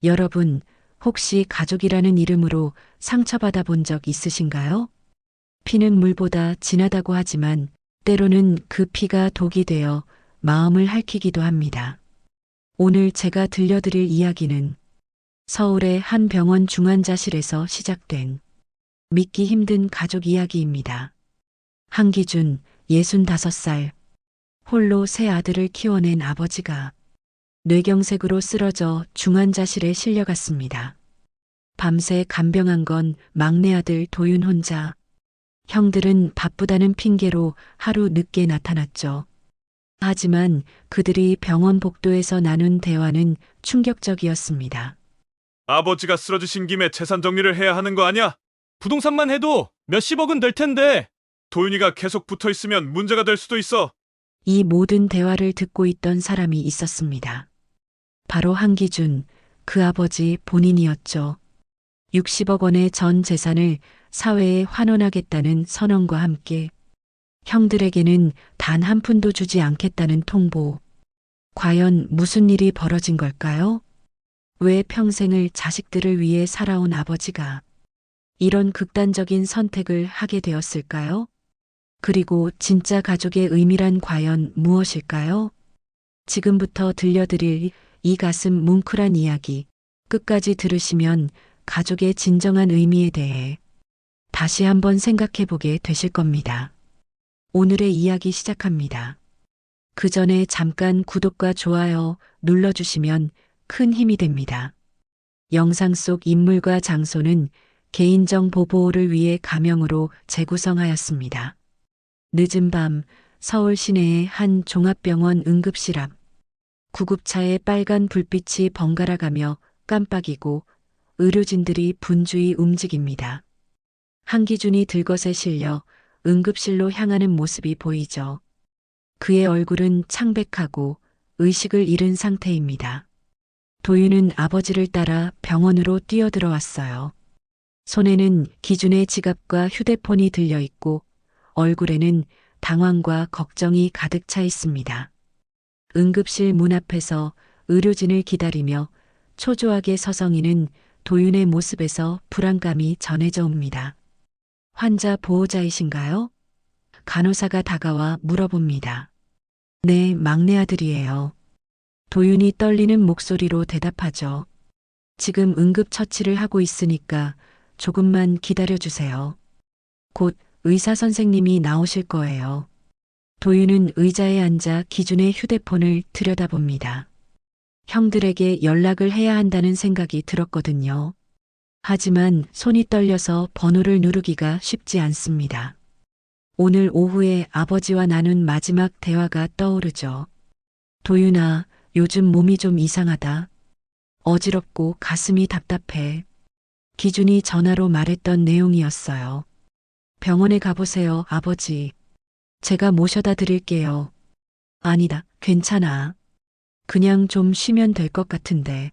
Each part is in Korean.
여러분, 혹시 가족이라는 이름으로 상처받아 본 적 있으신가요? 피는 물보다 진하다고 하지만 때로는 그 피가 독이 되어 마음을 핥히기도 합니다. 오늘 제가 들려드릴 이야기는 서울의 한 병원 중환자실에서 시작된 믿기 힘든 가족 이야기입니다. 한기준, 65살, 홀로 세 아들을 키워낸 아버지가 뇌경색으로 쓰러져 중환자실에 실려갔습니다. 밤새 간병한 건 막내 아들 도윤 혼자. 형들은 바쁘다는 핑계로 하루 늦게 나타났죠. 하지만 그들이 병원 복도에서 나눈 대화는 충격적이었습니다. 아버지가 쓰러지신 김에 재산 정리를 해야 하는 거 아니야? 부동산만 해도 몇십억은 될 텐데. 도윤이가 계속 붙어 있으면 문제가 될 수도 있어. 이 모든 대화를 듣고 있던 사람이 있었습니다. 바로 한기준, 그 아버지 본인이었죠. 60억 원의 전 재산을 사회에 환원하겠다는 선언과 함께 형들에게는 단 한 푼도 주지 않겠다는 통보. 과연 무슨 일이 벌어진 걸까요? 왜 평생을 자식들을 위해 살아온 아버지가 이런 극단적인 선택을 하게 되었을까요? 그리고 진짜 가족의 의미란 과연 무엇일까요? 지금부터 들려드릴 이 가슴 뭉클한 이야기, 끝까지 들으시면 가족의 진정한 의미에 대해 다시 한번 생각해 보게 되실 겁니다. 오늘의 이야기 시작합니다. 그 전에 잠깐 구독과 좋아요 눌러주시면 큰 힘이 됩니다. 영상 속 인물과 장소는 개인정보 보호를 위해 가명으로 재구성하였습니다. 늦은 밤 서울 시내의 한 종합병원 응급실 앞. 구급차의 빨간 불빛이 번갈아가며 깜빡이고 의료진들이 분주히 움직입니다. 한기준이 들것에 실려 응급실로 향하는 모습이 보이죠. 그의 얼굴은 창백하고 의식을 잃은 상태입니다. 도윤은 아버지를 따라 병원으로 뛰어들어왔어요. 손에는 기준의 지갑과 휴대폰이 들려 있고 얼굴에는 당황과 걱정이 가득 차 있습니다. 응급실 문 앞에서 의료진을 기다리며 초조하게 서성이는 도윤의 모습에서 불안감이 전해져 옵니다. 환자 보호자이신가요? 간호사가 다가와 물어봅니다. 네, 막내 아들이에요. 도윤이 떨리는 목소리로 대답하죠. 지금 응급처치를 하고 있으니까 조금만 기다려주세요. 곧 의사 선생님이 나오실 거예요. 도윤은 의자에 앉아 기준의 휴대폰을 들여다봅니다. 형들에게 연락을 해야 한다는 생각이 들었거든요. 하지만 손이 떨려서 번호를 누르기가 쉽지 않습니다. 오늘 오후에 아버지와 나눈 마지막 대화가 떠오르죠. 도윤아, 요즘 몸이 좀 이상하다. 어지럽고 가슴이 답답해. 기준이 전화로 말했던 내용이었어요. 병원에 가보세요, 아버지. 제가 모셔다 드릴게요. 아니다, 괜찮아. 그냥 좀 쉬면 될 것 같은데.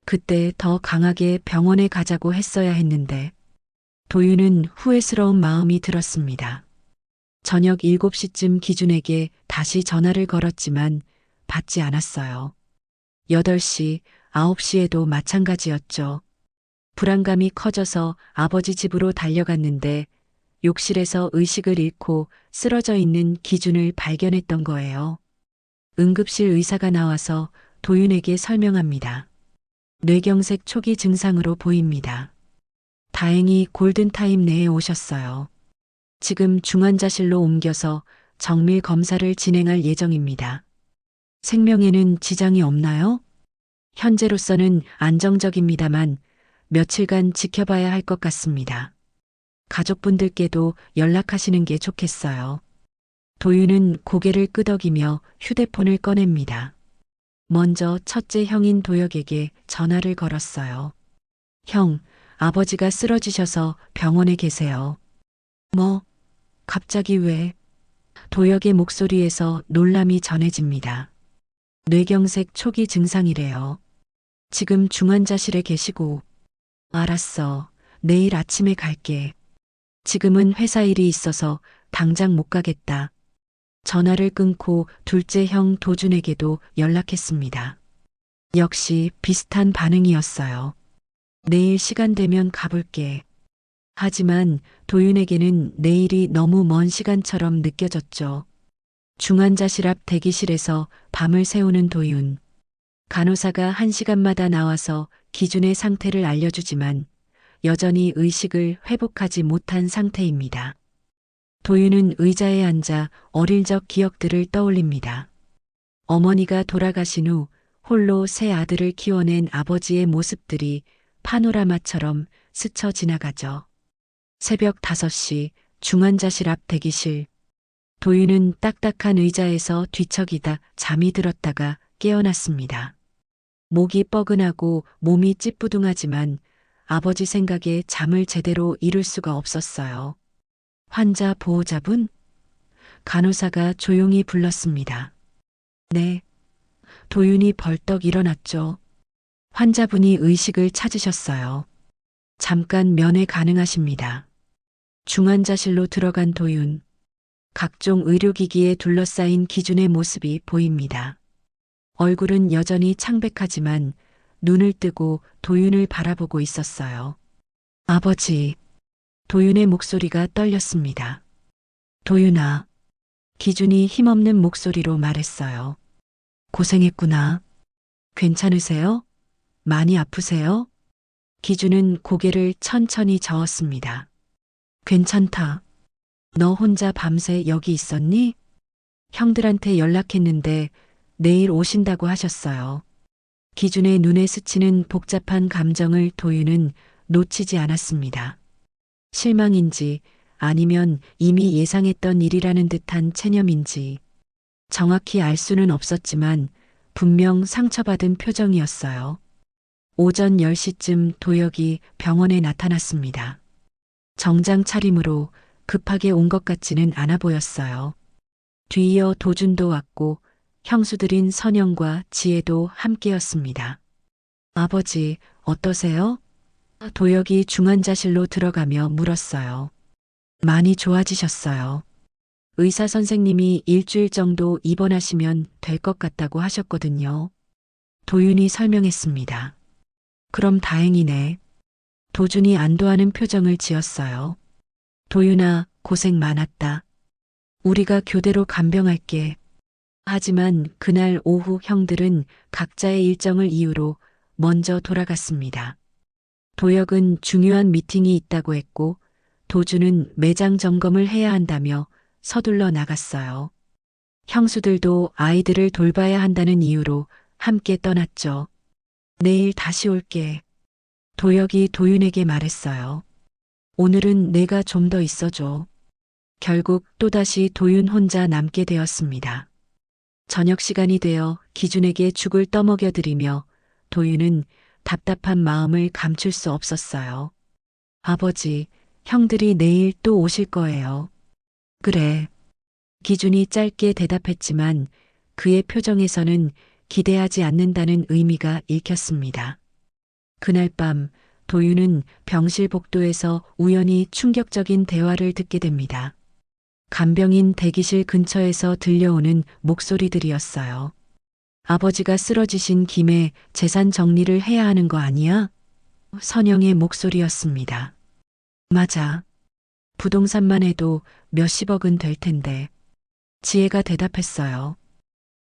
그때 더 강하게 병원에 가자고 했어야 했는데. 도윤은 후회스러운 마음이 들었습니다. 저녁 7시쯤 기준에게 다시 전화를 걸었지만 받지 않았어요. 8시, 9시에도 마찬가지였죠. 불안감이 커져서 아버지 집으로 달려갔는데 욕실에서 의식을 잃고 쓰러져 있는 기준을 발견했던 거예요. 응급실 의사가 나와서 도윤에게 설명합니다. 뇌경색 초기 증상으로 보입니다. 다행히 골든타임 내에 오셨어요. 지금 중환자실로 옮겨서 정밀 검사를 진행할 예정입니다. 생명에는 지장이 없나요? 현재로서는 안정적입니다만 며칠간 지켜봐야 할 것 같습니다. 가족분들께도 연락하시는 게 좋겠어요. 도윤은 고개를 끄덕이며 휴대폰을 꺼냅니다. 먼저 첫째 형인 도혁에게 전화를 걸었어요. 형, 아버지가 쓰러지셔서 병원에 계세요. 뭐? 갑자기 왜? 도혁의 목소리에서 놀람이 전해집니다. 뇌경색 초기 증상이래요. 지금 중환자실에 계시고. 알았어. 내일 아침에 갈게. 지금은 회사 일이 있어서 당장 못 가겠다. 전화를 끊고 둘째 형 도준에게도 연락했습니다. 역시 비슷한 반응이었어요. 내일 시간 되면 가볼게. 하지만 도윤에게는 내일이 너무 먼 시간처럼 느껴졌죠. 중환자실 앞 대기실에서 밤을 새우는 도윤. 간호사가 1시간마다 나와서 기준의 상태를 알려주지만 여전히 의식을 회복하지 못한 상태입니다. 도윤은 의자에 앉아 어릴 적 기억들을 떠올립니다. 어머니가 돌아가신 후 홀로 세 아들을 키워낸 아버지의 모습들이 파노라마처럼 스쳐 지나가죠. 새벽 5시 중환자실 앞 대기실. 도윤은 딱딱한 의자에서 뒤척이다 잠이 들었다가 깨어났습니다. 목이 뻐근하고 몸이 찌뿌둥하지만 아버지 생각에 잠을 제대로 이룰 수가 없었어요. 환자 보호자분? 간호사가 조용히 불렀습니다. 네. 도윤이 벌떡 일어났죠. 환자분이 의식을 찾으셨어요. 잠깐 면회 가능하십니다. 중환자실로 들어간 도윤. 각종 의료기기에 둘러싸인 기준의 모습이 보입니다. 얼굴은 여전히 창백하지만 눈을 뜨고 도윤을 바라보고 있었어요. 아버지. 도윤의 목소리가 떨렸습니다. 도윤아. 기준이 힘없는 목소리로 말했어요. 고생했구나. 괜찮으세요? 많이 아프세요? 기준은 고개를 천천히 저었습니다. 괜찮다. 너 혼자 밤새 여기 있었니? 형들한테 연락했는데 내일 오신다고 하셨어요. 기준의 눈에 스치는 복잡한 감정을 도윤은 놓치지 않았습니다. 실망인지 아니면 이미 예상했던 일이라는 듯한 체념인지 정확히 알 수는 없었지만 분명 상처받은 표정이었어요. 오전 10시쯤 도혁이 병원에 나타났습니다. 정장 차림으로 급하게 온 것 같지는 않아 보였어요. 뒤이어 도준도 왔고 형수들인 선영과 지혜도 함께였습니다. 아버지, 어떠세요? 도혁이 중환자실로 들어가며 물었어요. 많이 좋아지셨어요. 의사 선생님이 일주일 정도 입원하시면 될 것 같다고 하셨거든요. 도윤이 설명했습니다. 그럼 다행이네. 도준이 안도하는 표정을 지었어요. 도윤아, 고생 많았다. 우리가 교대로 간병할게. 하지만 그날 오후 형들은 각자의 일정을 이유로 먼저 돌아갔습니다. 도혁은 중요한 미팅이 있다고 했고 도준은 매장 점검을 해야 한다며 서둘러 나갔어요. 형수들도 아이들을 돌봐야 한다는 이유로 함께 떠났죠. 내일 다시 올게. 도혁이 도윤에게 말했어요. 오늘은 내가 좀 더 있어줘. 결국 또다시 도윤 혼자 남게 되었습니다. 저녁 시간이 되어 기준에게 죽을 떠먹여드리며 도윤은 답답한 마음을 감출 수 없었어요. 아버지, 형들이 내일 또 오실 거예요. 그래. 기준이 짧게 대답했지만 그의 표정에서는 기대하지 않는다는 의미가 읽혔습니다. 그날 밤 도윤은 병실 복도에서 우연히 충격적인 대화를 듣게 됩니다. 간병인 대기실 근처에서 들려오는 목소리들이었어요. 아버지가 쓰러지신 김에 재산 정리를 해야 하는 거 아니야? 선영의 목소리였습니다. 맞아. 부동산만 해도 몇십억은 될 텐데. 지혜가 대답했어요.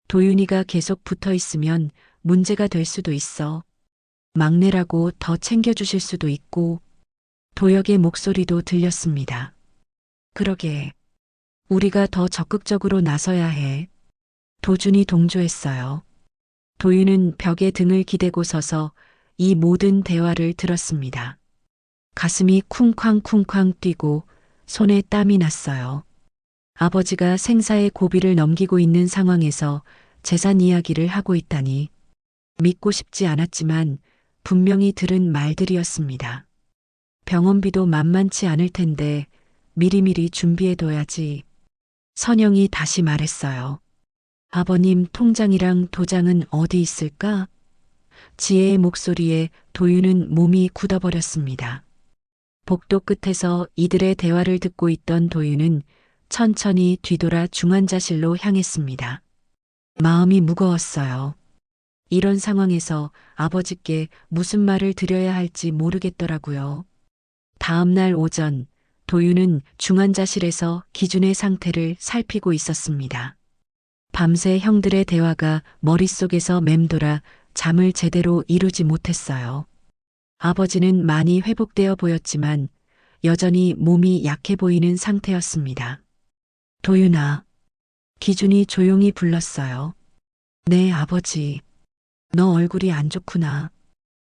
도윤이가 계속 붙어 있으면 문제가 될 수도 있어. 막내라고 더 챙겨주실 수도 있고. 도혁의 목소리도 들렸습니다. 그러게. 우리가 더 적극적으로 나서야 해. 도준이 동조했어요. 도윤은 벽에 등을 기대고 서서 이 모든 대화를 들었습니다. 가슴이 쿵쾅쿵쾅 뛰고 손에 땀이 났어요. 아버지가 생사의 고비를 넘기고 있는 상황에서 재산 이야기를 하고 있다니 믿고 싶지 않았지만 분명히 들은 말들이었습니다. 병원비도 만만치 않을 텐데 미리미리 준비해둬야지. 선영이 다시 말했어요. 아버님 통장이랑 도장은 어디 있을까? 지혜의 목소리에 도윤은 몸이 굳어버렸습니다. 복도 끝에서 이들의 대화를 듣고 있던 도윤은 천천히 뒤돌아 중환자실로 향했습니다. 마음이 무거웠어요. 이런 상황에서 아버지께 무슨 말을 드려야 할지 모르겠더라고요. 다음 날 오전, 도윤은 중환자실에서 기준의 상태를 살피고 있었습니다. 밤새 형들의 대화가 머릿속에서 맴돌아 잠을 제대로 이루지 못했어요. 아버지는 많이 회복되어 보였지만 여전히 몸이 약해 보이는 상태였습니다. 도윤아, 기준이 조용히 불렀어요. 네, 아버지. 너 얼굴이 안 좋구나.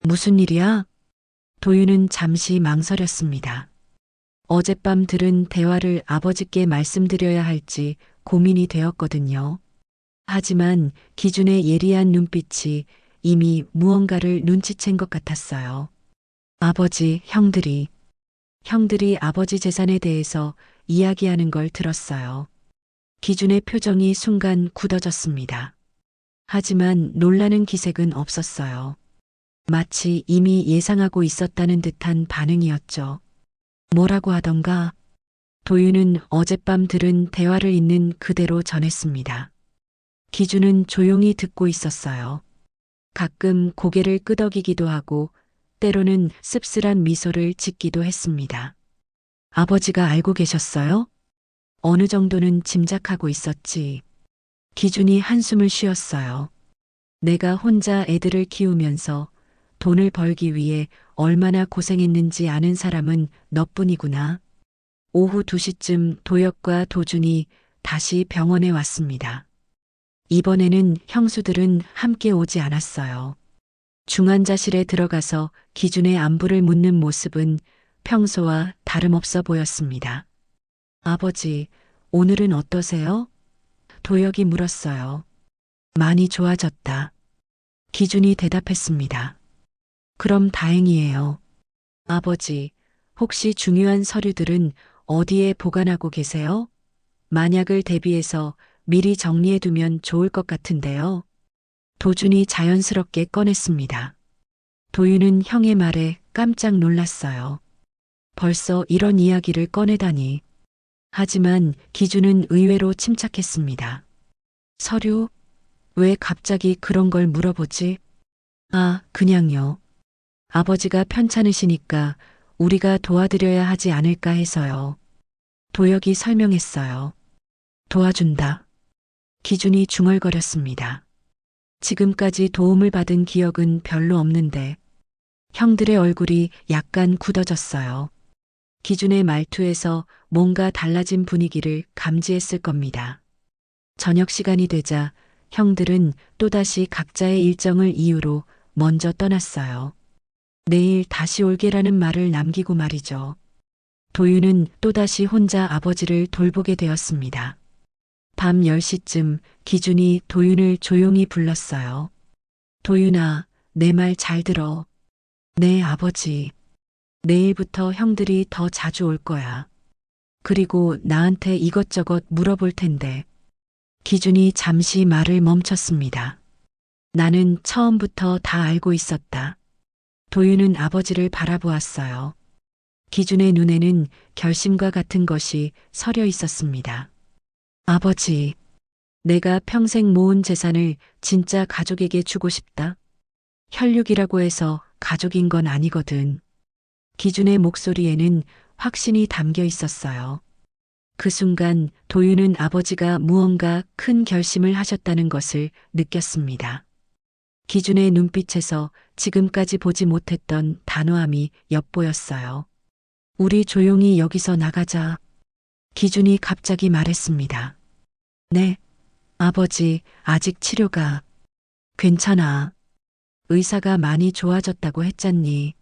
무슨 일이야? 도윤은 잠시 망설였습니다. 어젯밤 들은 대화를 아버지께 말씀드려야 할지 고민이 되었거든요. 하지만 기준의 예리한 눈빛이 이미 무언가를 눈치챈 것 같았어요. 아버지, 형들이 아버지 재산에 대해서 이야기하는 걸 들었어요. 기준의 표정이 순간 굳어졌습니다. 하지만 놀라는 기색은 없었어요. 마치 이미 예상하고 있었다는 듯한 반응이었죠. 뭐라고 하던가? 도윤은 어젯밤 들은 대화를 있는 그대로 전했습니다. 기준은 조용히 듣고 있었어요. 가끔 고개를 끄덕이기도 하고 때로는 씁쓸한 미소를 짓기도 했습니다. 아버지가 알고 계셨어요? 어느 정도는 짐작하고 있었지. 기준이 한숨을 쉬었어요. 내가 혼자 애들을 키우면서 돈을 벌기 위해 얼마나 고생했는지 아는 사람은 너뿐이구나. 오후 2시쯤 도혁과 도준이 다시 병원에 왔습니다. 이번에는 형수들은 함께 오지 않았어요. 중환자실에 들어가서 기준의 안부를 묻는 모습은 평소와 다름없어 보였습니다. 아버지, 오늘은 어떠세요? 도혁이 물었어요. 많이 좋아졌다. 기준이 대답했습니다. 그럼 다행이에요. 아버지, 혹시 중요한 서류들은 어디에 보관하고 계세요? 만약을 대비해서 미리 정리해두면 좋을 것 같은데요. 도준이 자연스럽게 꺼냈습니다. 도윤은 형의 말에 깜짝 놀랐어요. 벌써 이런 이야기를 꺼내다니. 하지만 기준은 의외로 침착했습니다. 서류? 왜 갑자기 그런 걸 물어보지? 아, 그냥요. 아버지가 편찮으시니까 우리가 도와드려야 하지 않을까 해서요. 도혁이 설명했어요. 도와준다. 기준이 중얼거렸습니다. 지금까지 도움을 받은 기억은 별로 없는데 형들의 얼굴이 약간 굳어졌어요. 기준의 말투에서 뭔가 달라진 분위기를 감지했을 겁니다. 저녁 시간이 되자 형들은 또다시 각자의 일정을 이유로 먼저 떠났어요. 내일 다시 올게라는 말을 남기고 말이죠. 도윤은 또다시 혼자 아버지를 돌보게 되었습니다. 밤 10시쯤 기준이 도윤을 조용히 불렀어요. 도윤아, 내 말 잘 들어. 네, 아버지. 내일부터 형들이 더 자주 올 거야. 그리고 나한테 이것저것 물어볼 텐데. 기준이 잠시 말을 멈췄습니다. 나는 처음부터 다 알고 있었다. 도윤은 아버지를 바라보았어요. 기준의 눈에는 결심과 같은 것이 서려 있었습니다. 아버지, 내가 평생 모은 재산을 진짜 가족에게 주고 싶다. 혈육이라고 해서 가족인 건 아니거든. 기준의 목소리에는 확신이 담겨 있었어요. 그 순간 도윤은 아버지가 무언가 큰 결심을 하셨다는 것을 느꼈습니다. 기준의 눈빛에서 지금까지 보지 못했던 단호함이 엿보였어요. 우리 조용히 여기서 나가자. 기준이 갑자기 말했습니다. 네, 아버지, 아직 치료가. 괜찮아. 의사가 많이 좋아졌다고 했잖니.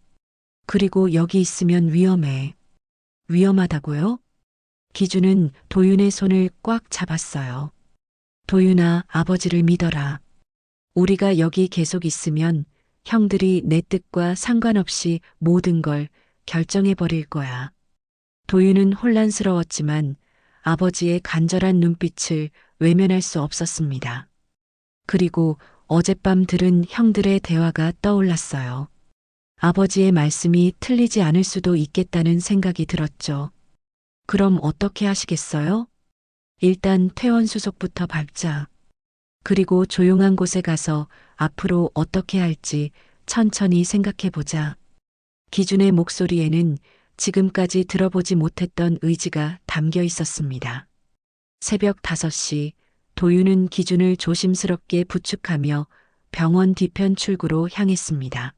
그리고 여기 있으면 위험해. 위험하다고요? 기준은 도윤의 손을 꽉 잡았어요. 도윤아, 아버지를 믿어라. 우리가 여기 계속 있으면 형들이 내 뜻과 상관없이 모든 걸 결정해 버릴 거야. 도윤은 혼란스러웠지만 아버지의 간절한 눈빛을 외면할 수 없었습니다. 그리고 어젯밤 들은 형들의 대화가 떠올랐어요. 아버지의 말씀이 틀리지 않을 수도 있겠다는 생각이 들었죠. 그럼 어떻게 하시겠어요? 일단 퇴원 수속부터 밟자. 그리고 조용한 곳에 가서 앞으로 어떻게 할지 천천히 생각해보자. 기준의 목소리에는 지금까지 들어보지 못했던 의지가 담겨 있었습니다. 새벽 5시 도윤은 기준을 조심스럽게 부축하며 병원 뒤편 출구로 향했습니다.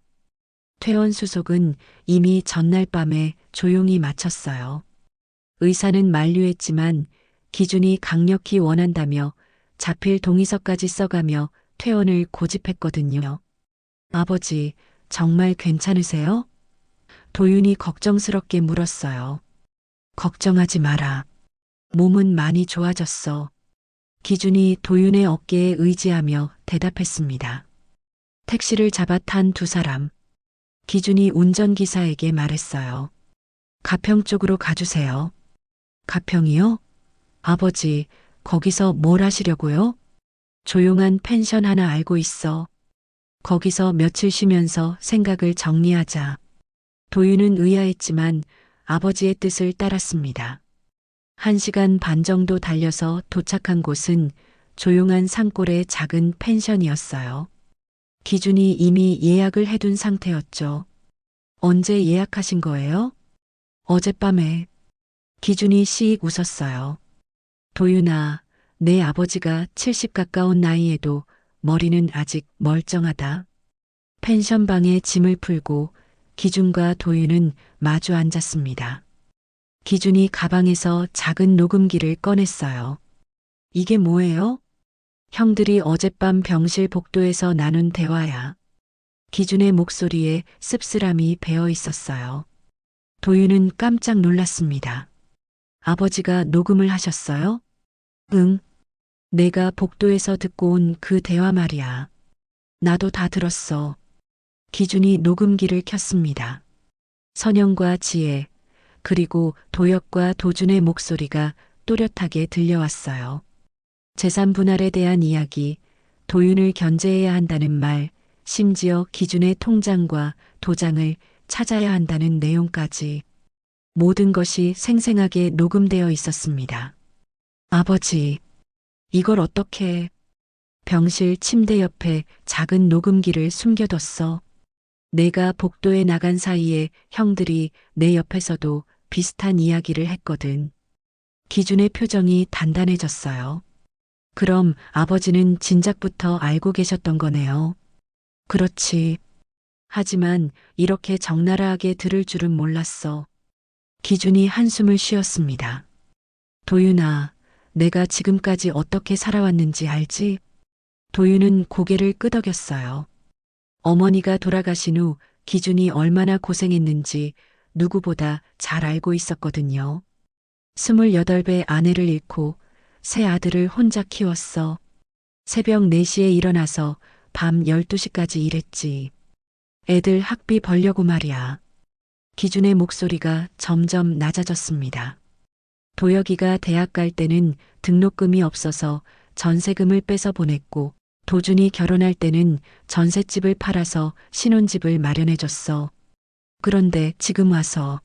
퇴원 수속은 이미 전날 밤에 조용히 마쳤어요. 의사는 만류했지만 기준이 강력히 원한다며 자필 동의서까지 써가며 퇴원을 고집했거든요. 아버지, 정말 괜찮으세요? 도윤이 걱정스럽게 물었어요. 걱정하지 마라. 몸은 많이 좋아졌어. 기준이 도윤의 어깨에 의지하며 대답했습니다. 택시를 잡아 탄 두 사람. 기준이 운전기사에게 말했어요. 가평 쪽으로 가주세요. 가평이요? 아버지, 거기서 뭘 하시려고요? 조용한 펜션 하나 알고 있어. 거기서 며칠 쉬면서 생각을 정리하자. 도윤은 의아했지만 아버지의 뜻을 따랐습니다. 1시간 반 정도 달려서 도착한 곳은 조용한 산골의 작은 펜션이었어요. 기준이 이미 예약을 해둔 상태였죠. 언제 예약하신 거예요? 어젯밤에. 기준이 씩 웃었어요. 도윤아, 내 아버지가 70 가까운 나이에도 머리는 아직 멀쩡하다. 펜션 방에 짐을 풀고 기준과 도윤은 마주 앉았습니다. 기준이 가방에서 작은 녹음기를 꺼냈어요. 이게 뭐예요? 형들이 어젯밤 병실 복도에서 나눈 대화야. 기준의 목소리에 씁쓸함이 배어 있었어요. 도윤은 깜짝 놀랐습니다. 아버지가 녹음을 하셨어요? 응. 내가 복도에서 듣고 온 그 대화 말이야. 나도 다 들었어. 기준이 녹음기를 켰습니다. 선영과 지혜, 그리고 도혁과 도준의 목소리가 또렷하게 들려왔어요. 재산 분할에 대한 이야기, 도윤을 견제해야 한다는 말, 심지어 기준의 통장과 도장을 찾아야 한다는 내용까지 모든 것이 생생하게 녹음되어 있었습니다. 아버지, 이걸 어떻게 병실 침대 옆에 작은 녹음기를 숨겨뒀어. 내가 복도에 나간 사이에 형들이 내 옆에서도 비슷한 이야기를 했거든. 기준의 표정이 단단해졌어요. 그럼 아버지는 진작부터 알고 계셨던 거네요. 그렇지. 하지만 이렇게 적나라하게 들을 줄은 몰랐어. 기준이 한숨을 쉬었습니다. 도윤아, 내가 지금까지 어떻게 살아왔는지 알지? 도윤은 고개를 끄덕였어요. 어머니가 돌아가신 후 기준이 얼마나 고생했는지 누구보다 잘 알고 있었거든요. 28배 아내를 잃고 새 아들을 혼자 키웠어. 새벽 4시에 일어나서 밤 12시까지 일했지. 애들 학비 벌려고 말이야. 기준의 목소리가 점점 낮아졌습니다. 도혁이가 대학 갈 때는 등록금이 없어서 전세금을 빼서 보냈고 도준이 결혼할 때는 전셋집을 팔아서 신혼집을 마련해줬어. 그런데 지금 와서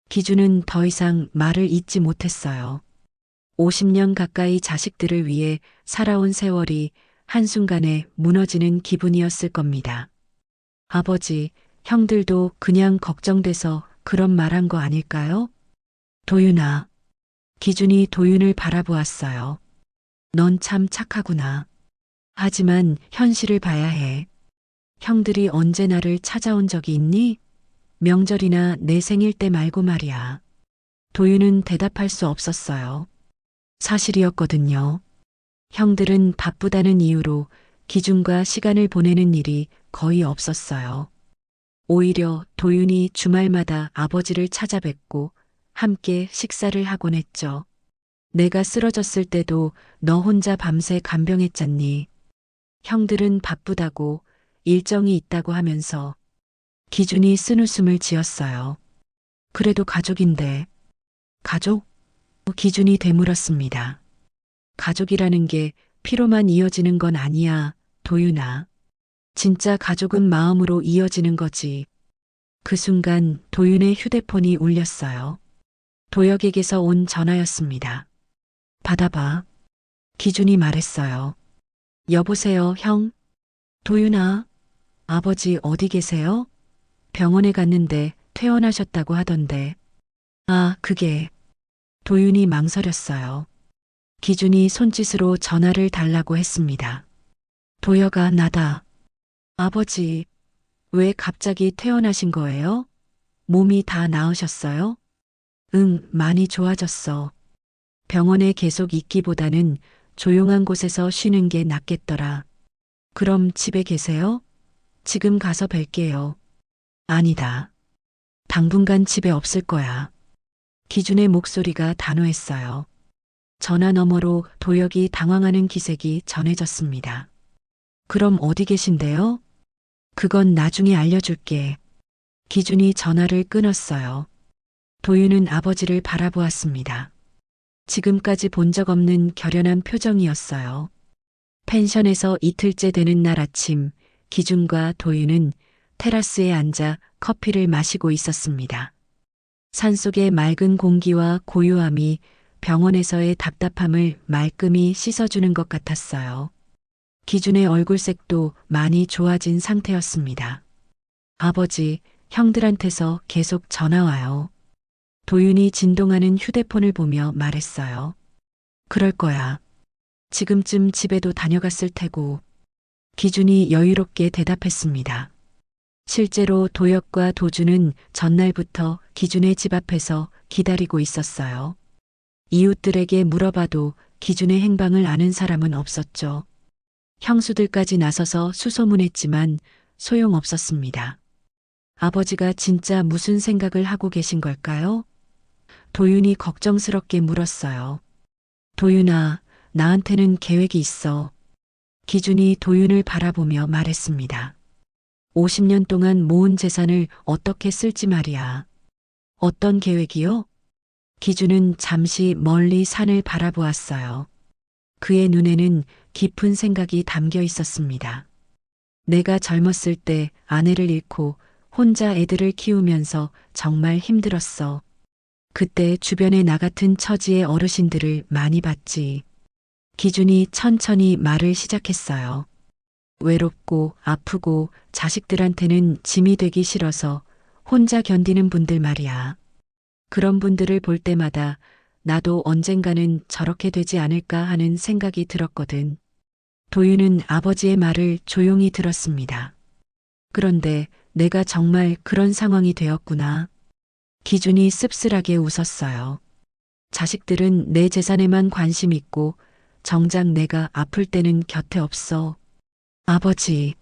기준은 더 이상 말을 잇지 못했어요. 50년 가까이 자식들을 위해 살아온 세월이 한순간에 무너지는 기분이었을 겁니다. 아버지, 형들도 그냥 걱정돼서 그런 말한 거 아닐까요? 도윤아. 기준이 도윤을 바라보았어요. 넌 참 착하구나. 하지만 현실을 봐야 해. 형들이 언제 나를 찾아온 적이 있니? 명절이나 내 생일 때 말고 말이야. 도윤은 대답할 수 없었어요. 사실이었거든요. 형들은 바쁘다는 이유로 기준과 시간을 보내는 일이 거의 없었어요. 오히려 도윤이 주말마다 아버지를 찾아뵙고 함께 식사를 하곤 했죠. 내가 쓰러졌을 때도 너 혼자 밤새 간병했잖니. 형들은 바쁘다고 일정이 있다고 하면서 기준이 쓴웃음을 지었어요. 그래도 가족인데. 가족? 기준이 되물었습니다. 가족이라는 게 피로만 이어지는 건 아니야, 도윤아. 진짜 가족은 마음으로 이어지는 거지. 그 순간 도윤의 휴대폰이 울렸어요. 도혁에게서 온 전화였습니다. 받아봐. 기준이 말했어요. 여보세요, 형? 도윤아, 아버지 어디 계세요? 병원에 갔는데 퇴원하셨다고 하던데. 아, 그게. 도윤이 망설였어요. 기준이 손짓으로 전화를 달라고 했습니다. 도여가 나다. 아버지, 왜 갑자기 퇴원하신 거예요? 몸이 다 나으셨어요? 응, 많이 좋아졌어. 병원에 계속 있기보다는 조용한 곳에서 쉬는 게 낫겠더라. 그럼 집에 계세요? 지금 가서 뵐게요. 아니다. 당분간 집에 없을 거야. 기준의 목소리가 단호했어요. 전화 너머로 도혁이 당황하는 기색이 전해졌습니다. 그럼 어디 계신데요? 그건 나중에 알려줄게. 기준이 전화를 끊었어요. 도윤은 아버지를 바라보았습니다. 지금까지 본 적 없는 결연한 표정이었어요. 펜션에서 이틀째 되는 날 아침, 기준과 도윤은 테라스에 앉아 커피를 마시고 있었습니다. 산속의 맑은 공기와 고요함이 병원에서의 답답함을 말끔히 씻어주는 것 같았어요. 기준의 얼굴색도 많이 좋아진 상태였습니다. 아버지, 형들한테서 계속 전화 와요. 도윤이 진동하는 휴대폰을 보며 말했어요. 그럴 거야. 지금쯤 집에도 다녀갔을 테고. 기준이 여유롭게 대답했습니다. 실제로 도혁과 도준은 전날부터 기준의 집 앞에서 기다리고 있었어요. 이웃들에게 물어봐도 기준의 행방을 아는 사람은 없었죠. 형수들까지 나서서 수소문했지만 소용없었습니다. 아버지가 진짜 무슨 생각을 하고 계신 걸까요? 도윤이 걱정스럽게 물었어요. 도윤아, 나한테는 계획이 있어. 기준이 도윤을 바라보며 말했습니다. 50년 동안 모은 재산을 어떻게 쓸지 말이야. 어떤 계획이요? 기준은 잠시 멀리 산을 바라보았어요. 그의 눈에는 깊은 생각이 담겨 있었습니다. 내가 젊었을 때 아내를 잃고 혼자 애들을 키우면서 정말 힘들었어. 그때 주변에 나 같은 처지의 어르신들을 많이 봤지. 기준이 천천히 말을 시작했어요. 외롭고 아프고 자식들한테는 짐이 되기 싫어서 혼자 견디는 분들 말이야. 그런 분들을 볼 때마다 나도 언젠가는 저렇게 되지 않을까 하는 생각이 들었거든. 도윤은 아버지의 말을 조용히 들었습니다. 그런데 내가 정말 그런 상황이 되었구나. 기준이 씁쓸하게 웃었어요. 자식들은 내 재산에만 관심 있고 정작 내가 아플 때는 곁에 없어. 아버지,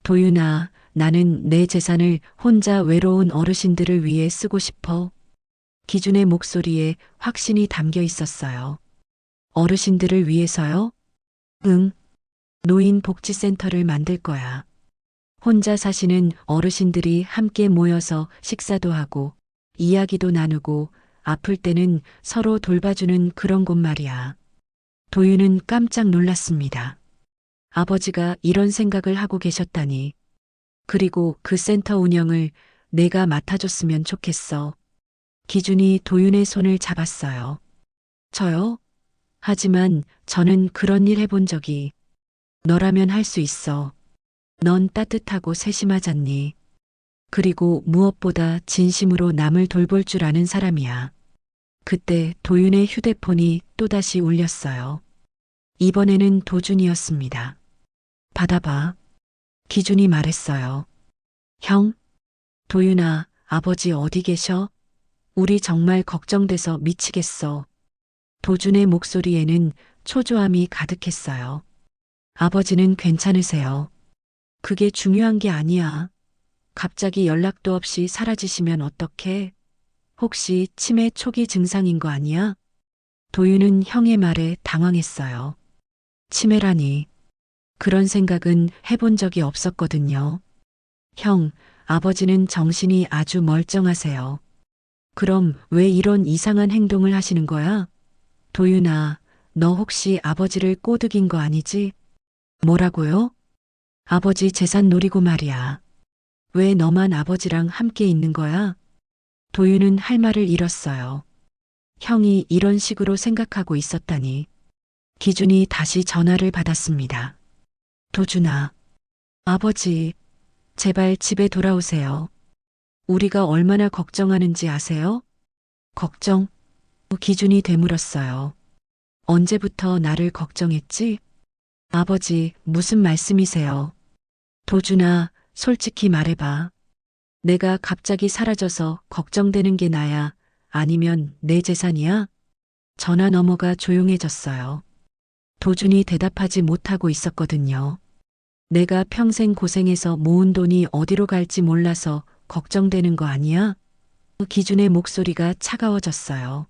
도윤아, 나는 내 재산을 혼자 외로운 어르신들을 위해 쓰고 싶어. 기준의 목소리에 확신이 담겨 있었어요. 어르신들을 위해서요? 응. 노인복지센터를 만들 거야. 혼자 사시는 어르신들이 함께 모여서 식사도 하고 이야기도 나누고 아플 때는 서로 돌봐주는 그런 곳 말이야. 도윤은 깜짝 놀랐습니다. 아버지가 이런 생각을 하고 계셨다니. 그리고 그 센터 운영을 내가 맡아줬으면 좋겠어. 기준이 도윤의 손을 잡았어요. 저요? 하지만 저는 그런 일 해본 적이. 너라면 할 수 있어. 넌 따뜻하고 세심하잖니. 그리고 무엇보다 진심으로 남을 돌볼 줄 아는 사람이야. 그때 도윤의 휴대폰이 또다시 울렸어요. 이번에는 도준이었습니다. 받아봐. 기준이 말했어요. 형? 도윤아, 아버지 어디 계셔? 우리 정말 걱정돼서 미치겠어. 도준의 목소리에는 초조함이 가득했어요. 아버지는 괜찮으세요. 그게 중요한 게 아니야. 갑자기 연락도 없이 사라지시면 어떡해? 혹시 치매 초기 증상인 거 아니야? 도윤은 형의 말에 당황했어요. 치매라니. 그런 생각은 해본 적이 없었거든요. 형, 아버지는 정신이 아주 멀쩡하세요. 그럼 왜 이런 이상한 행동을 하시는 거야? 도윤아, 너 혹시 아버지를 꼬드긴 거 아니지? 뭐라고요? 아버지 재산 노리고 말이야. 왜 너만 아버지랑 함께 있는 거야? 도윤은 할 말을 잃었어요. 형이 이런 식으로 생각하고 있었다니. 기준이 다시 전화를 받았습니다. 도준아, 아버지, 제발 집에 돌아오세요. 우리가 얼마나 걱정하는지 아세요? 걱정? 기준이 되물었어요. 언제부터 나를 걱정했지? 아버지, 무슨 말씀이세요? 도준아, 솔직히 말해봐. 내가 갑자기 사라져서 걱정되는 게 나야? 아니면 내 재산이야? 전화 너머가 조용해졌어요. 도준이 대답하지 못하고 있었거든요. 내가 평생 고생해서 모은 돈이 어디로 갈지 몰라서 걱정되는 거 아니야? 기준의 목소리가 차가워졌어요.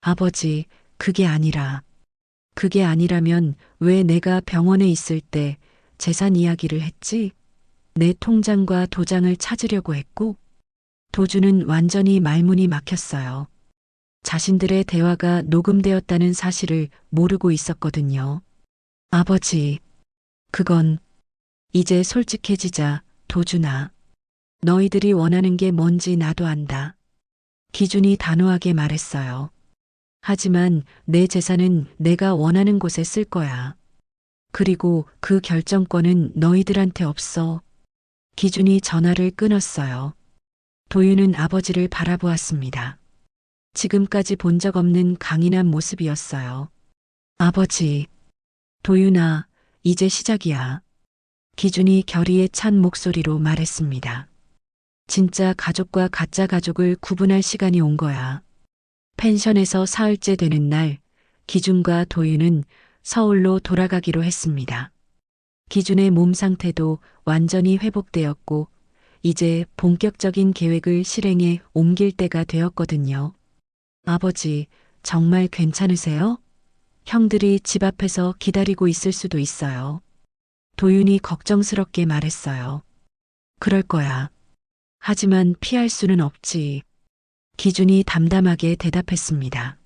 아버지, 그게 아니라면 왜 내가 병원에 있을 때 재산 이야기를 했지? 내 통장과 도장을 찾으려고 했고, 도주는 완전히 말문이 막혔어요. 자신들의 대화가 녹음되었다는 사실을 모르고 있었거든요. 아버지, 그건 이제 솔직해지자, 도준아. 너희들이 원하는 게 뭔지 나도 안다. 기준이 단호하게 말했어요. 하지만 내 재산은 내가 원하는 곳에 쓸 거야. 그리고 그 결정권은 너희들한테 없어. 기준이 전화를 끊었어요. 도윤은 아버지를 바라보았습니다. 지금까지 본 적 없는 강인한 모습이었어요. 아버지, 도윤아, 이제 시작이야. 기준이 결의에 찬 목소리로 말했습니다. 진짜 가족과 가짜 가족을 구분할 시간이 온 거야. 펜션에서 사흘째 되는 날, 기준과 도윤은 서울로 돌아가기로 했습니다. 기준의 몸 상태도 완전히 회복되었고, 이제 본격적인 계획을 실행에 옮길 때가 되었거든요. 아버지, 정말 괜찮으세요? 형들이 집 앞에서 기다리고 있을 수도 있어요. 도윤이 걱정스럽게 말했어요. 그럴 거야. 하지만 피할 수는 없지. 기준이 담담하게 대답했습니다.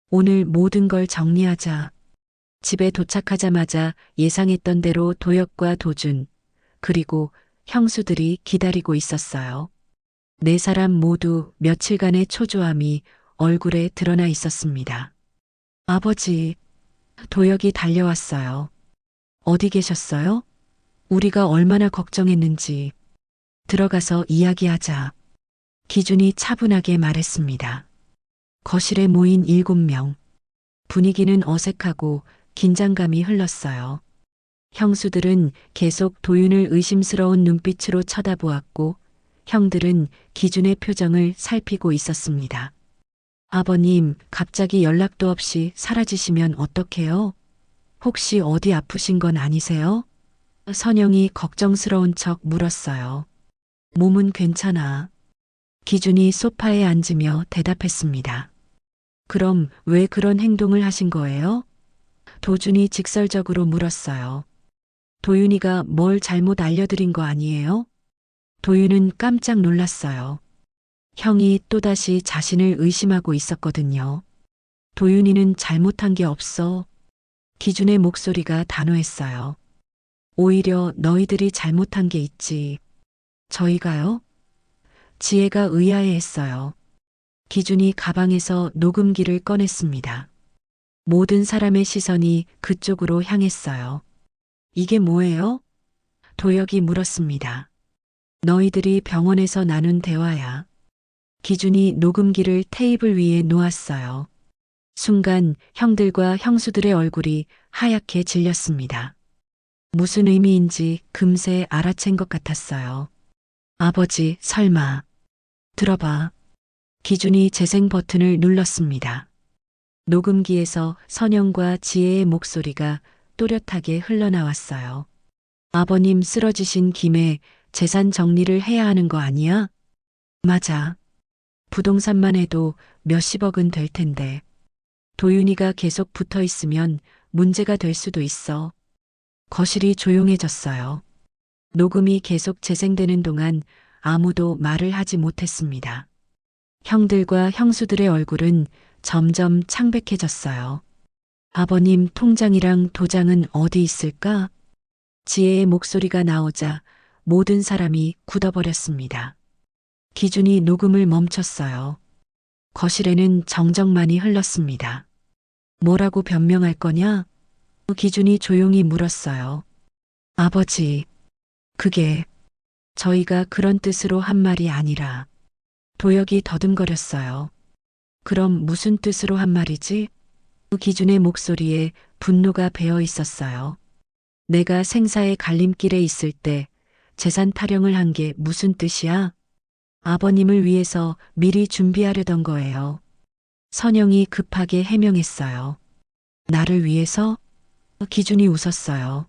오늘 모든 걸 정리하자. 집에 도착하자마자 예상했던 대로 도혁과 도준, 그리고 형수들이 기다리고 있었어요. 네 사람 모두 며칠간의 초조함이 얼굴에 드러나 있었습니다. 아버지, 도혁이 달려왔어요. 어디 계셨어요? 우리가 얼마나 걱정했는지. 들어가서 이야기하자. 기준이 차분하게 말했습니다. 거실에 모인 7명. 분위기는 어색하고 긴장감이 흘렀어요. 형수들은 계속 도윤을 의심스러운 눈빛으로 쳐다보았고, 형들은 기준의 표정을 살피고 있었습니다. 아버님, 갑자기 연락도 없이 사라지시면 어떡해요? 혹시 어디 아프신 건 아니세요? 선영이 걱정스러운 척 물었어요. 몸은 괜찮아. 기준이 소파에 앉으며 대답했습니다. 그럼 왜 그런 행동을 하신 거예요? 도준이 직설적으로 물었어요. 도윤이가 뭘 잘못 알려드린 거 아니에요? 도윤은 깜짝 놀랐어요. 형이 또다시 자신을 의심하고 있었거든요. 도윤이는 잘못한 게 없어. 기준의 목소리가 단호했어요. 오히려 너희들이 잘못한 게 있지. 저희가요? 지혜가 의아해했어요. 기준이 가방에서 녹음기를 꺼냈습니다. 모든 사람의 시선이 그쪽으로 향했어요. 이게 뭐예요? 도혁이 물었습니다. 너희들이 병원에서 나눈 대화야. 기준이 녹음기를 테이블 위에 놓았어요. 순간 형들과 형수들의 얼굴이 하얗게 질렸습니다. 무슨 의미인지 금세 알아챈 것 같았어요. 아버지, 설마. 들어봐. 기준이 재생 버튼을 눌렀습니다. 녹음기에서 선영과 지혜의 목소리가 또렷하게 흘러나왔어요. 아버님 쓰러지신 김에 재산 정리를 해야 하는 거 아니야? 맞아. 부동산만 해도 몇십억은 될 텐데. 도윤이가 계속 붙어 있으면 문제가 될 수도 있어. 거실이 조용해졌어요. 녹음이 계속 재생되는 동안 아무도 말을 하지 못했습니다. 형들과 형수들의 얼굴은 점점 창백해졌어요. 아버님 통장이랑 도장은 어디 있을까? 지혜의 목소리가 나오자 모든 사람이 굳어버렸습니다. 기준이 녹음을 멈췄어요. 거실에는 정적만이 흘렀습니다. 뭐라고 변명할 거냐? 기준이 조용히 물었어요. 아버지, 그게 저희가 그런 뜻으로 한 말이 아니라. 도혁이 더듬거렸어요. 그럼 무슨 뜻으로 한 말이지? 기준의 목소리에 분노가 배어 있었어요. 내가 생사의 갈림길에 있을 때 재산 타령을 한 게 무슨 뜻이야? 아버님을 위해서 미리 준비하려던 거예요. 선영이 급하게 해명했어요. 나를 위해서? 기준이 웃었어요.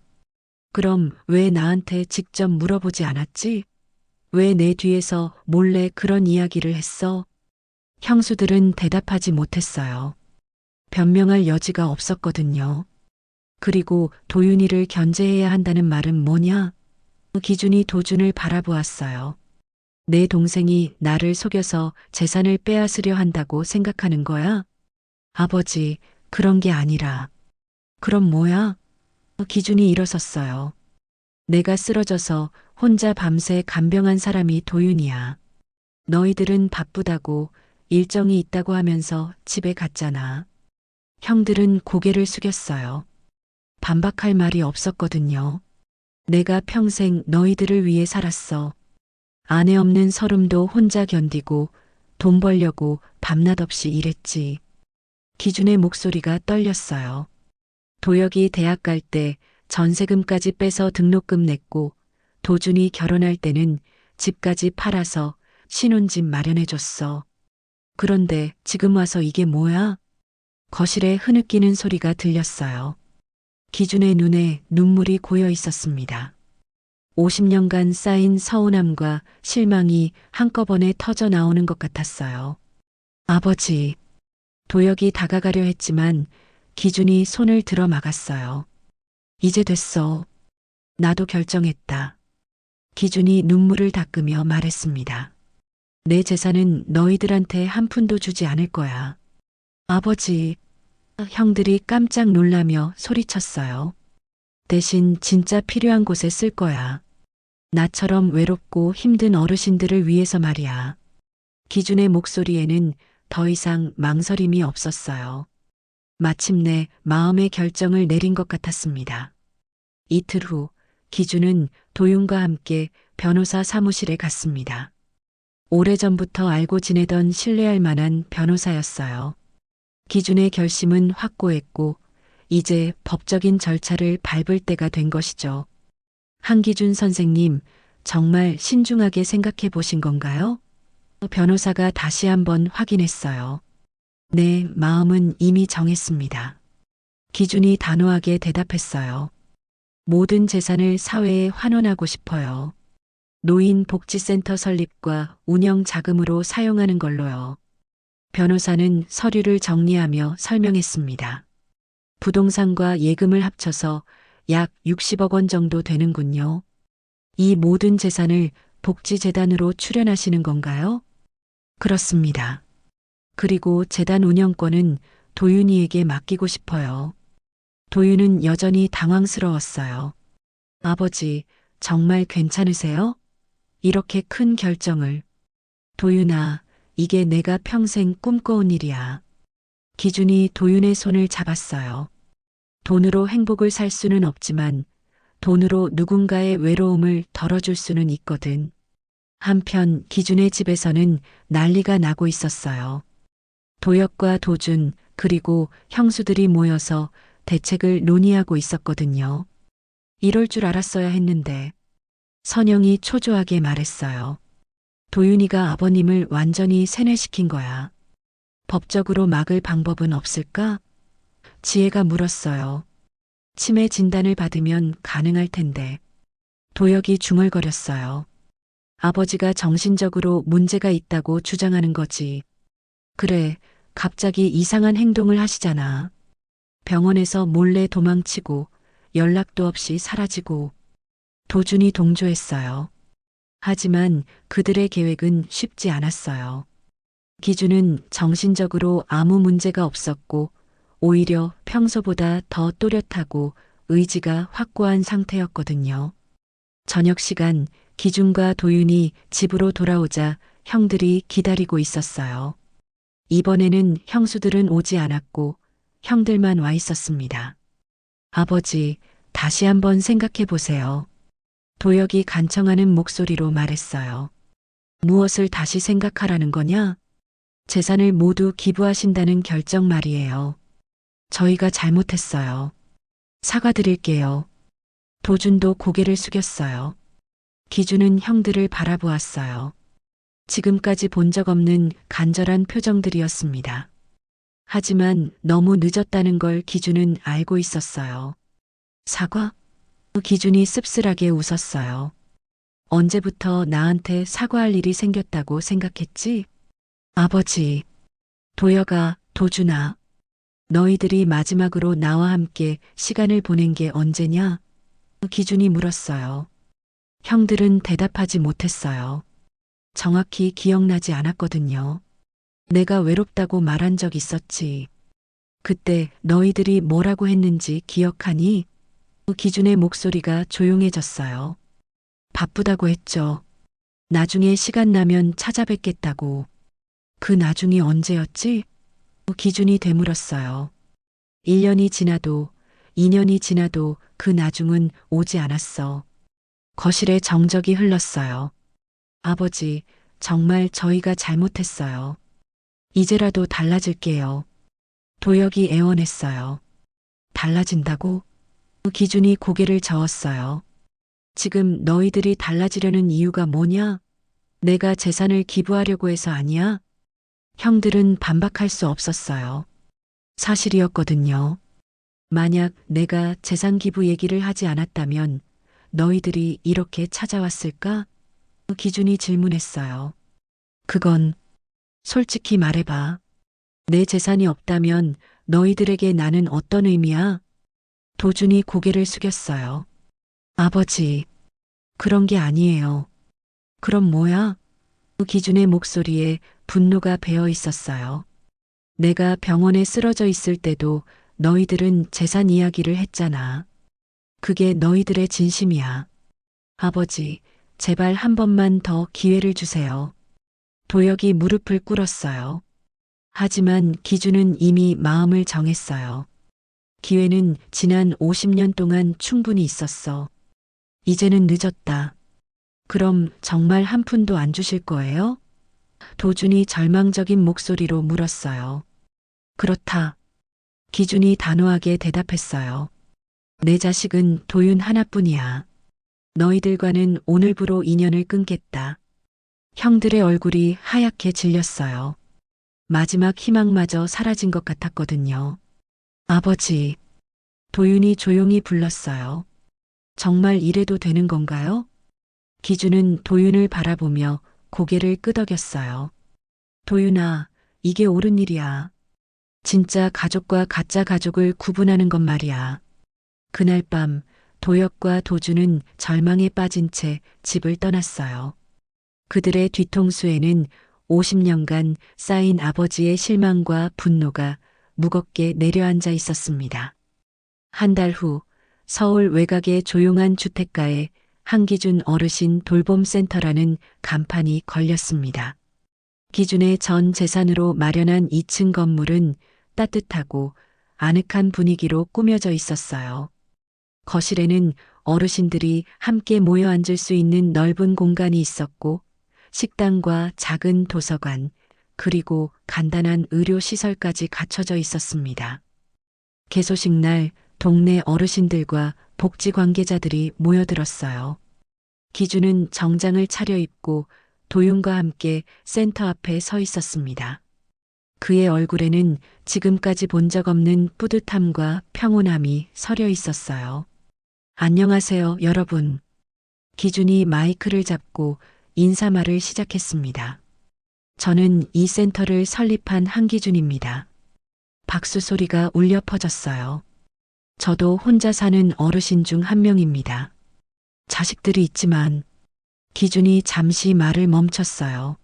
그럼 왜 나한테 직접 물어보지 않았지? 왜 내 뒤에서 몰래 그런 이야기를 했어? 형수들은 대답하지 못했어요. 변명할 여지가 없었거든요. 그리고 도윤이를 견제해야 한다는 말은 뭐냐? 기준이 도준을 바라보았어요. 내 동생이 나를 속여서 재산을 빼앗으려 한다고 생각하는 거야? 아버지, 그런 게 아니라. 그럼 뭐야? 기준이 일어섰어요. 내가 쓰러져서 혼자 밤새 간병한 사람이 도윤이야. 너희들은 바쁘다고 일정이 있다고 하면서 집에 갔잖아. 형들은 고개를 숙였어요. 반박할 말이 없었거든요. 내가 평생 너희들을 위해 살았어. 아내 없는 서름도 혼자 견디고 돈 벌려고 밤낮 없이 일했지. 기준의 목소리가 떨렸어요. 도혁이 대학 갈 때 전세금까지 빼서 등록금 냈고 도준이 결혼할 때는 집까지 팔아서 신혼집 마련해줬어. 그런데 지금 와서 이게 뭐야? 거실에 흐느끼는 소리가 들렸어요. 기준의 눈에 눈물이 고여 있었습니다. 50년간 쌓인 서운함과 실망이 한꺼번에 터져 나오는 것 같았어요. 아버지, 도혁이 다가가려 했지만 기준이 손을 들어 막았어요. 이제 됐어. 나도 결정했다. 기준이 눈물을 닦으며 말했습니다. 내 재산은 너희들한테 한 푼도 주지 않을 거야. 아버지, 형들이 깜짝 놀라며 소리쳤어요. 대신 진짜 필요한 곳에 쓸 거야. 나처럼 외롭고 힘든 어르신들을 위해서 말이야. 기준의 목소리에는 더 이상 망설임이 없었어요. 마침내 마음의 결정을 내린 것 같았습니다. 이틀 후 기준은 도윤과 함께 변호사 사무실에 갔습니다. 오래전부터 알고 지내던 신뢰할 만한 변호사였어요. 기준의 결심은 확고했고 이제 법적인 절차를 밟을 때가 된 것이죠. 한기준 선생님, 정말 신중하게 생각해 보신 건가요? 변호사가 다시 한번 확인했어요. 네, 마음은 이미 정했습니다. 기준이 단호하게 대답했어요. 모든 재산을 사회에 환원하고 싶어요. 노인 복지센터 설립과 운영 자금으로 사용하는 걸로요. 변호사는 서류를 정리하며 설명했습니다. 부동산과 예금을 합쳐서 약 60억 원 정도 되는군요. 이 모든 재산을 복지재단으로 출연하시는 건가요? 그렇습니다. 그리고 재단 운영권은 도윤이에게 맡기고 싶어요. 도윤은 여전히 당황스러웠어요. 아버지, 정말 괜찮으세요? 이렇게 큰 결정을. 도윤아, 이게 내가 평생 꿈꿔온 일이야. 기준이 도윤의 손을 잡았어요. 돈으로 행복을 살 수는 없지만 돈으로 누군가의 외로움을 덜어줄 수는 있거든. 한편 기준의 집에서는 난리가 나고 있었어요. 도혁과 도준 그리고 형수들이 모여서 대책을 논의하고 있었거든요. 이럴 줄 알았어야 했는데. 선영이 초조하게 말했어요. 도윤이가 아버님을 완전히 세뇌시킨 거야. 법적으로 막을 방법은 없을까? 지혜가 물었어요. 치매 진단을 받으면 가능할 텐데. 도혁이 중얼거렸어요. 아버지가 정신적으로 문제가 있다고 주장하는 거지. 그래, 갑자기 이상한 행동을 하시잖아. 병원에서 몰래 도망치고 연락도 없이 사라지고. 도준이 동조했어요. 하지만 그들의 계획은 쉽지 않았어요. 기준은 정신적으로 아무 문제가 없었고 오히려 평소보다 더 또렷하고 의지가 확고한 상태였거든요. 저녁 시간 기준과 도윤이 집으로 돌아오자 형들이 기다리고 있었어요. 이번에는 형수들은 오지 않았고 형들만 와 있었습니다. 아버지, 다시 한번 생각해 보세요. 도혁이 간청하는 목소리로 말했어요. 무엇을 다시 생각하라는 거냐? 재산을 모두 기부하신다는 결정 말이에요. 저희가 잘못했어요. 사과드릴게요. 도준도 고개를 숙였어요. 기준은 형들을 바라보았어요. 지금까지 본 적 없는 간절한 표정들이었습니다. 하지만 너무 늦었다는 걸 기준은 알고 있었어요. 사과? 기준이 씁쓸하게 웃었어요. 언제부터 나한테 사과할 일이 생겼다고 생각했지? 아버지, 도혁아, 도준아, 너희들이 마지막으로 나와 함께 시간을 보낸 게 언제냐? 기준이 물었어요. 형들은 대답하지 못했어요. 정확히 기억나지 않았거든요. 내가 외롭다고 말한 적 있었지. 그때 너희들이 뭐라고 했는지 기억하니? 기준의 목소리가 조용해졌어요. 바쁘다고 했죠. 나중에 시간 나면 찾아뵙겠다고. 그 나중이 언제였지? 기준이 되물었어요. 1년이 지나도 2년이 지나도 그 나중은 오지 않았어. 거실에 정적이 흘렀어요. 아버지, 정말 저희가 잘못했어요. 이제라도 달라질게요. 도혁이 애원했어요. 달라진다고? 기준이 고개를 저었어요. 지금 너희들이 달라지려는 이유가 뭐냐? 내가 재산을 기부하려고 해서 아니야? 형들은 반박할 수 없었어요. 사실이었거든요. 만약 내가 재산 기부 얘기를 하지 않았다면 너희들이 이렇게 찾아왔을까? 기준이 질문했어요. 그건 솔직히 말해봐. 내 재산이 없다면 너희들에게 나는 어떤 의미야? 도준이 고개를 숙였어요. 아버지, 그런 게 아니에요. 그럼 뭐야? 기준의 목소리에 분노가 배어 있었어요. 내가 병원에 쓰러져 있을 때도 너희들은 재산 이야기를 했잖아. 그게 너희들의 진심이야. 아버지, 제발 한 번만 더 기회를 주세요. 도혁이 무릎을 꿇었어요. 하지만 기준은 이미 마음을 정했어요. 기회는 지난 50년 동안 충분히 있었어. 이제는 늦었다. 그럼 정말 한 푼도 안 주실 거예요? 도준이 절망적인 목소리로 물었어요. 그렇다. 기준이 단호하게 대답했어요. 내 자식은 도윤 하나뿐이야. 너희들과는 오늘부로 인연을 끊겠다. 형들의 얼굴이 하얗게 질렸어요. 마지막 희망마저 사라진 것 같았거든요. 아버지, 도윤이 조용히 불렀어요. 정말 이래도 되는 건가요? 기준은 도윤을 바라보며 고개를 끄덕였어요. 도윤아, 이게 옳은 일이야. 진짜 가족과 가짜 가족을 구분하는 건 말이야. 그날 밤 도혁과 도준은 절망에 빠진 채 집을 떠났어요. 그들의 뒤통수에는 50년간 쌓인 아버지의 실망과 분노가 무겁게 내려앉아 있었습니다. 한 달 후 서울 외곽의 조용한 주택가에 한기준 어르신 돌봄센터라는 간판이 걸렸습니다. 기준의 전 재산으로 마련한 2층 건물은 따뜻하고 아늑한 분위기로 꾸며져 있었어요. 거실에는 어르신들이 함께 모여 앉을 수 있는 넓은 공간이 있었고 식당과 작은 도서관, 그리고 간단한 의료시설까지 갖춰져 있었습니다. 개소식 날 동네 어르신들과 복지 관계자들이 모여들었어요. 기준은 정장을 차려입고 도윤과 함께 센터 앞에 서 있었습니다. 그의 얼굴에는 지금까지 본 적 없는 뿌듯함과 평온함이 서려 있었어요. 안녕하세요, 여러분. 기준이 마이크를 잡고 인사말을 시작했습니다. 저는 이 센터를 설립한 한기준입니다. 박수 소리가 울려 퍼졌어요. 저도 혼자 사는 어르신 중 한 명입니다. 자식들이 있지만 기준이 잠시 말을 멈췄어요.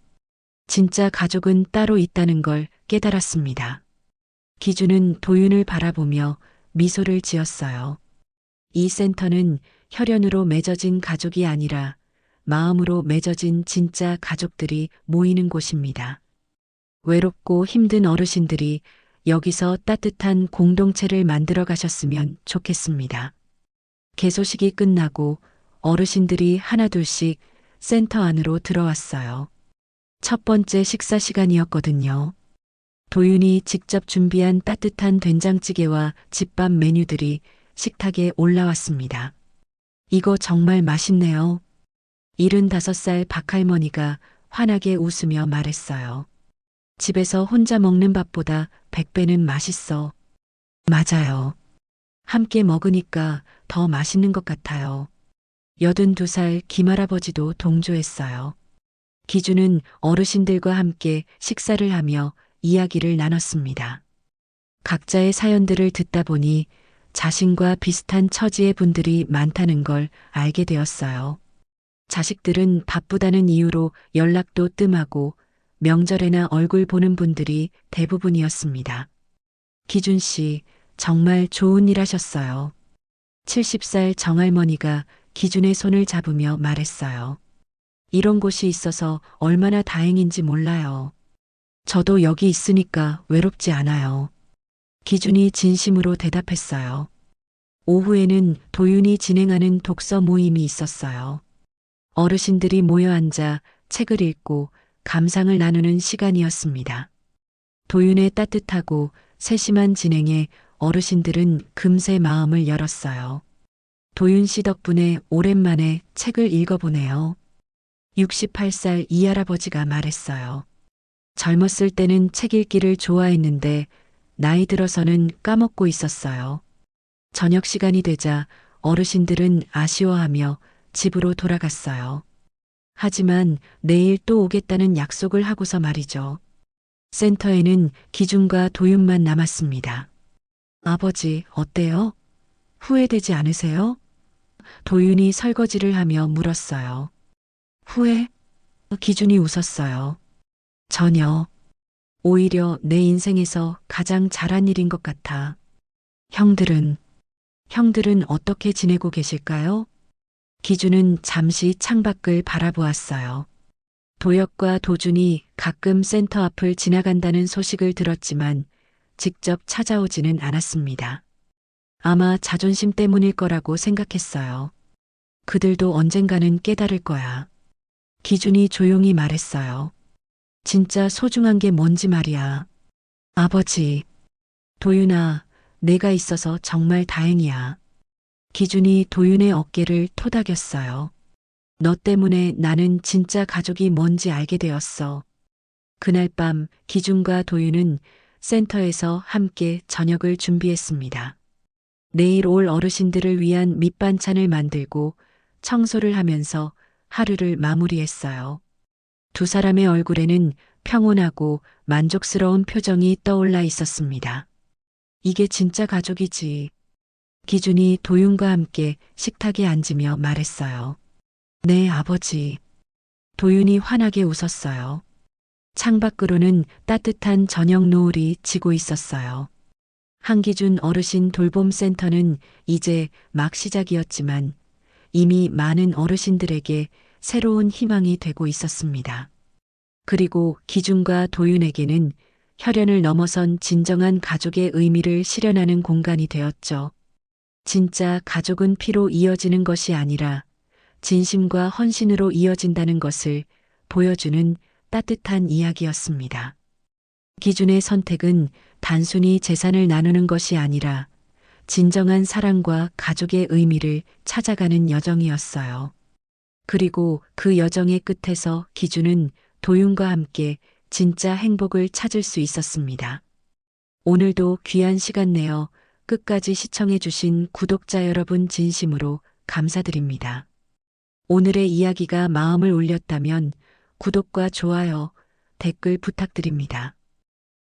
진짜 가족은 따로 있다는 걸 깨달았습니다. 기준은 도윤을 바라보며 미소를 지었어요. 이 센터는 혈연으로 맺어진 가족이 아니라 마음으로 맺어진 진짜 가족들이 모이는 곳입니다. 외롭고 힘든 어르신들이 여기서 따뜻한 공동체를 만들어 가셨으면 좋겠습니다. 개소식이 끝나고 어르신들이 하나둘씩 센터 안으로 들어왔어요. 첫 번째 식사 시간이었거든요. 도윤이 직접 준비한 따뜻한 된장찌개와 집밥 메뉴들이 식탁에 올라왔습니다. 이거 정말 맛있네요. 75살 박할머니가 환하게 웃으며 말했어요. 집에서 혼자 먹는 밥보다 100배는 맛있어. 맞아요. 함께 먹으니까 더 맛있는 것 같아요. 82살 김할아버지도 동조했어요. 기준은 어르신들과 함께 식사를 하며 이야기를 나눴습니다. 각자의 사연들을 듣다 보니 자신과 비슷한 처지의 분들이 많다는 걸 알게 되었어요. 자식들은 바쁘다는 이유로 연락도 뜸하고 명절에나 얼굴 보는 분들이 대부분이었습니다. 기준 씨, 정말 좋은 일 하셨어요. 70살 정할머니가 기준의 손을 잡으며 말했어요. 이런 곳이 있어서 얼마나 다행인지 몰라요. 저도 여기 있으니까 외롭지 않아요. 기준이 진심으로 대답했어요. 오후에는 도윤이 진행하는 독서 모임이 있었어요. 어르신들이 모여 앉아 책을 읽고 감상을 나누는 시간이었습니다. 도윤의 따뜻하고 세심한 진행에 어르신들은 금세 마음을 열었어요. 도윤 씨 덕분에 오랜만에 책을 읽어보네요. 68살 이할아버지가 말했어요. 젊었을 때는 책 읽기를 좋아했는데 나이 들어서는 까먹고 있었어요. 저녁 시간이 되자 어르신들은 아쉬워하며 집으로 돌아갔어요. 하지만 내일 또 오겠다는 약속을 하고서 말이죠. 센터에는 기준과 도윤만 남았습니다. 아버지, 어때요? 후회되지 않으세요? 도윤이 설거지를 하며 물었어요. 후회? 기준이 웃었어요. 전혀. 오히려 내 인생에서 가장 잘한 일인 것 같아. 형들은 어떻게 지내고 계실까요? 기준은 잠시 창밖을 바라보았어요. 도혁과 도준이 가끔 센터 앞을 지나간다는 소식을 들었지만 직접 찾아오지는 않았습니다. 아마 자존심 때문일 거라고 생각했어요. 그들도 언젠가는 깨달을 거야. 기준이 조용히 말했어요. 진짜 소중한 게 뭔지 말이야. 아버지, 도윤아, 내가 있어서 정말 다행이야. 기준이 도윤의 어깨를 토닥였어요. 너 때문에 나는 진짜 가족이 뭔지 알게 되었어. 그날 밤 기준과 도윤은 센터에서 함께 저녁을 준비했습니다. 내일 올 어르신들을 위한 밑반찬을 만들고 청소를 하면서 하루를 마무리했어요. 두 사람의 얼굴에는 평온하고 만족스러운 표정이 떠올라 있었습니다. 이게 진짜 가족이지. 기준이 도윤과 함께 식탁에 앉으며 말했어요. 네, 아버지. 도윤이 환하게 웃었어요. 창밖으로는 따뜻한 저녁 노을이 지고 있었어요. 한기준 어르신 돌봄 센터는 이제 막 시작이었지만 이미 많은 어르신들에게 새로운 희망이 되고 있었습니다. 그리고 기준과 도윤에게는 혈연을 넘어선 진정한 가족의 의미를 실현하는 공간이 되었죠. 진짜 가족은 피로 이어지는 것이 아니라 진심과 헌신으로 이어진다는 것을 보여주는 따뜻한 이야기였습니다. 기준의 선택은 단순히 재산을 나누는 것이 아니라 진정한 사랑과 가족의 의미를 찾아가는 여정이었어요. 그리고 그 여정의 끝에서 기준은 도윤과 함께 진짜 행복을 찾을 수 있었습니다. 오늘도 귀한 시간 내어 끝까지 시청해주신 구독자 여러분 진심으로 감사드립니다. 오늘의 이야기가 마음을 울렸다면 구독과 좋아요, 댓글 부탁드립니다.